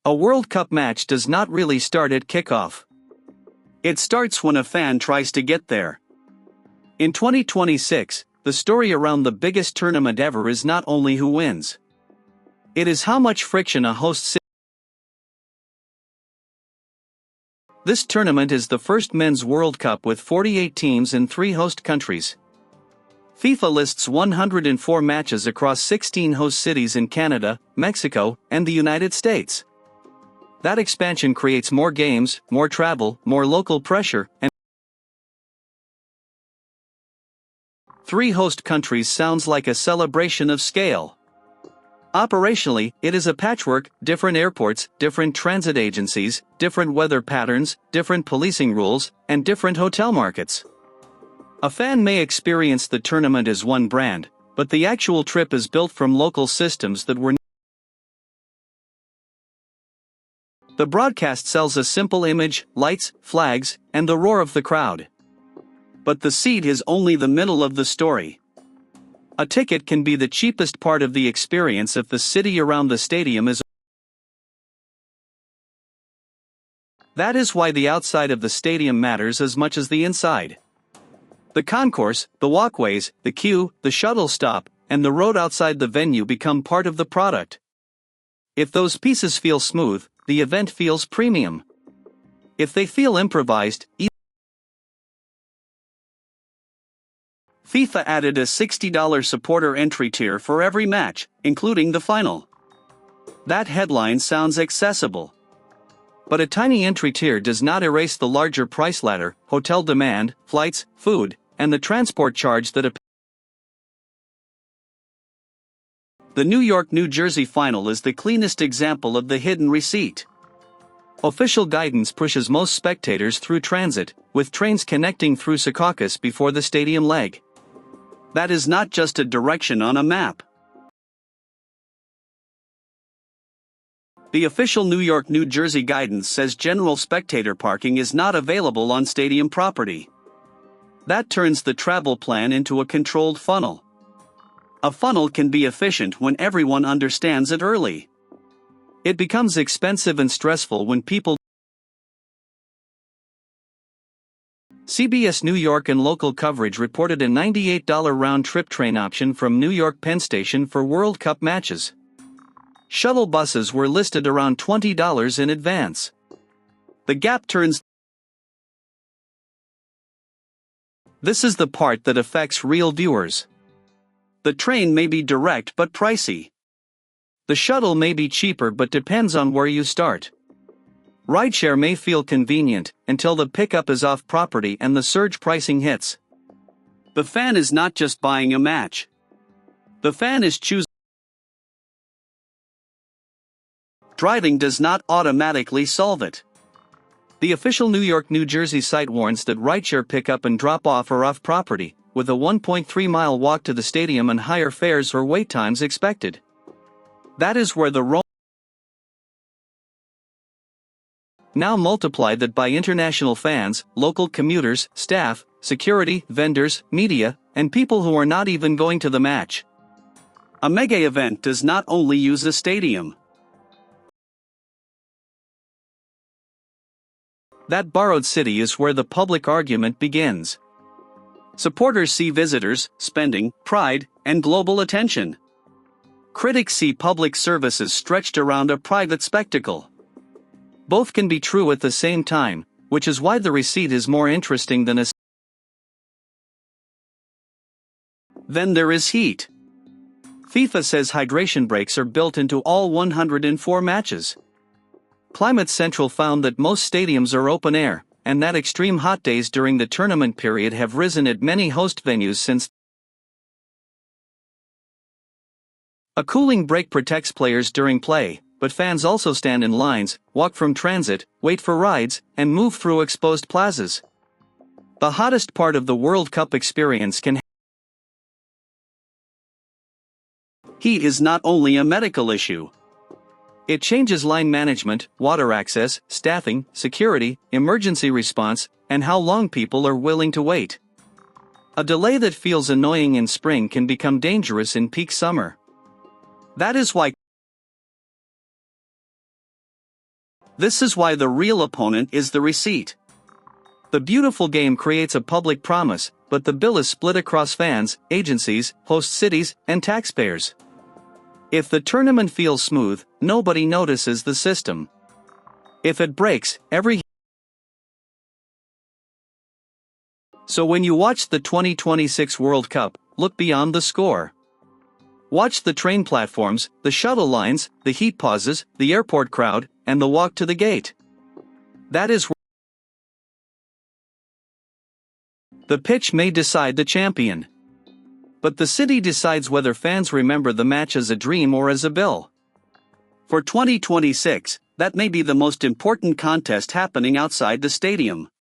A World Cup match does not really start at kickoff. It starts when a fan tries to get there. In 2026, the story around the biggest tournament ever is not only who wins. It is how much friction a host city. This tournament is the first men's World Cup with 48 teams in 3 host countries. FIFA lists 104 matches across 16 host cities in Canada, Mexico, and the United States. That expansion creates more games, more travel, more local pressure, and 3 host countries sounds like a celebration of scale. Operationally, it is a patchwork: different airports, different transit agencies, different weather patterns, different policing rules, and different hotel markets. A fan may experience the tournament as one brand, but the actual trip is built from local systems that were. The broadcast sells a simple image, lights, flags, and the roar of the crowd. But the seat is only the middle of the story. A ticket can be the cheapest part of the experience if the city around the stadium is. That is why the outside of the stadium matters as much as the inside. The concourse, the walkways, the queue, the shuttle stop, and the road outside the venue become part of the product. If those pieces feel smooth, the event feels premium. If they feel improvised, FIFA added a $60 supporter entry tier for every match, including the final. That headline sounds accessible. But a tiny entry tier does not erase the larger price ladder: hotel demand, flights, food, and the transport charge that The New York-New Jersey final is the cleanest example of the hidden receipt. Official guidance pushes most spectators through transit, with trains connecting through Secaucus before the stadium leg. That is not just a direction on a map. The official New York-New Jersey guidance says general spectator parking is not available on stadium property. That turns the travel plan into a controlled funnel. A funnel can be efficient when everyone understands it early. It becomes expensive and stressful when people. CBS New York and local coverage reported a $98 round-trip train option from New York Penn Station for World Cup matches. Shuttle buses were listed around $20 in advance. The gap turns. This is the part that affects real viewers. The train may be direct but pricey. The shuttle may be cheaper but depends on where you start. Rideshare may feel convenient until the pickup is off property and the surge pricing hits. The fan is not just buying a match. The fan is choosing. Driving does not automatically solve it. The official New York-New Jersey site warns that rideshare pickup and drop-off are off property, with a 1.3-mile walk to the stadium and higher fares or wait times expected. That is where the Now multiply that by international fans, local commuters, staff, security, vendors, media, and people who are not even going to the match. A mega event does not only use a stadium. That borrowed city is where the public argument begins. Supporters see visitors, spending, pride, and global attention. Critics see public services stretched around a private spectacle. Both can be true at the same time, which is why the receipt is more interesting than a. Then there is heat. FIFA says hydration breaks are built into all 104 matches. Climate Central found that most stadiums are open air, and that extreme hot days during the tournament period have risen at many host venues since. A cooling break protects players during play, but fans also stand in lines, walk from transit, wait for rides, and move through exposed plazas. The hottest part of the World Cup experience can. Heat is not only a medical issue. It changes line management, water access, staffing, security, emergency response, and how long people are willing to wait. A delay that feels annoying in spring can become dangerous in peak summer. That is why This is why the real opponent is the receipt. The beautiful game creates a public promise, but the bill is split across fans, agencies, host cities, and taxpayers. If the tournament feels smooth, nobody notices the system. If it breaks, So when you watch the 2026 World Cup, look beyond the score. Watch the train platforms, the shuttle lines, the heat pauses, the airport crowd, and the walk to the gate. That is the pitch may decide the champion. But the city decides whether fans remember the match as a dream or as a bill. For 2026, that may be the most important contest happening outside the stadium.